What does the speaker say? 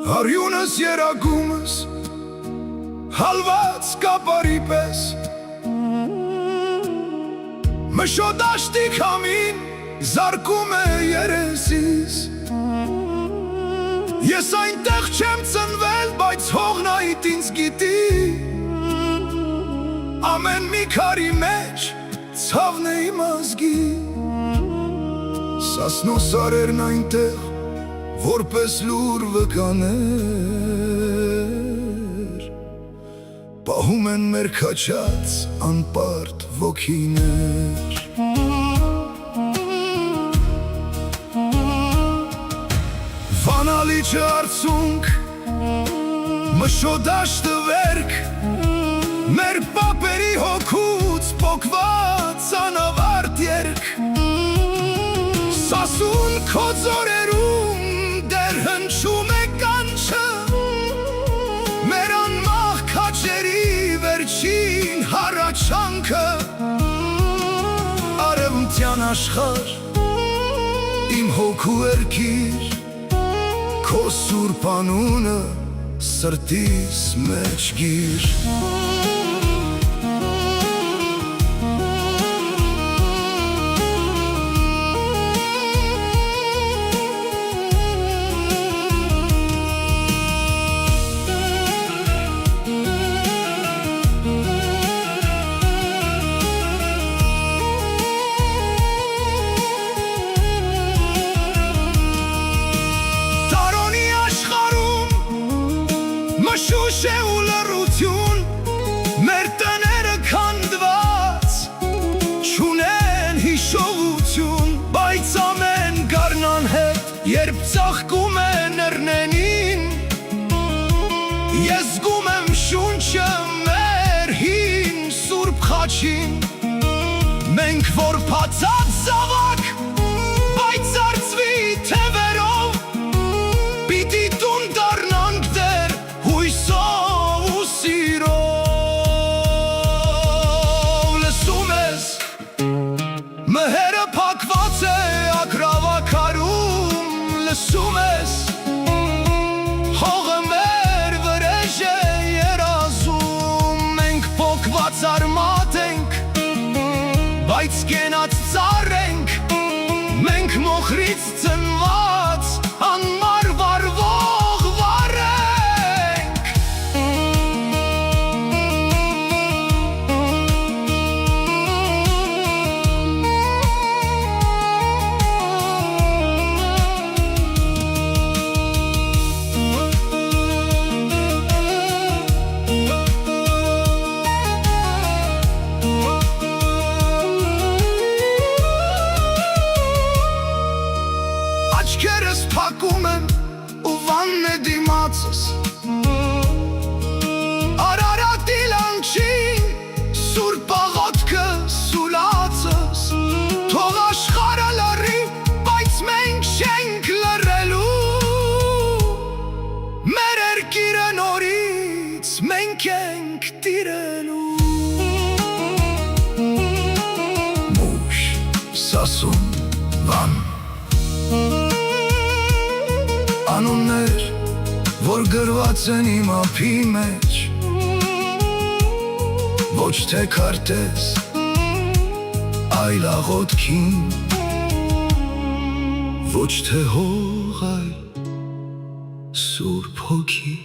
Արյունս երագումս հալված կապարի պես Մշոտաշտի քամին զարկում է երեսիս Ես այնտեղ չեմ ծնվել, բայց հողնայիտ ինձ գիտի Ամեն մի քարի մեջ ցավն է իմ ազգի Սասնո սարերն այնտեղ որպես լուր վկաներ Պահում են մեր քաչած անպարտ ոգիներ Վանալիչը արցունք, մշոտաշտը վերք Մեր պապերի հոգուց պոկված անավարտ երկ Սասուն քո ձորերում դեր հնչում է կանչը Մեր անմահ քաչերի վերջին հառաչանքը Արևմտյան աշխարհ, իմ հոգու երգիր Քո սուրբ անունը սրտիս մեջ գիր Մշուշ է ու լռություն, մեր տները քանդված Չունեն հիշողություն, բայց ամեն գարնան հետ Երբ ծաղկում է ներնենին Ես զգում եմ շունչը մեր հին սուրբ խաչին Մենք որ փածած զավակ, բայց արծվի թևերով Պիտի տուն դառնանք դեր հույսով ու սիրով Լսում ես, մհերը փակված է ագրավաքարում Լսում ես, հողը մեր վրեժ է երազում Մենք փոքված արմատ ենք, բայց կենաց ծառ ենք Մենք մոխրից ծնված անմար վարվող վառ ենք Աչքերս փակում եմ ու վանն է դիմացս Արարատի լանջին սուրբ աղոթքը սուլացս Թող աշխարհը լռի, բայց մենք չենք լռելու Մեր երկիրը նորից մենք ենք տիրելու Մուշ, սասուն, վան Անուններ, որ գրված են իմ ափի մեջ Ոչ թե քարտեզ, այլ աղոթքին Ոչ թե հող, այլ սուրբ հոգի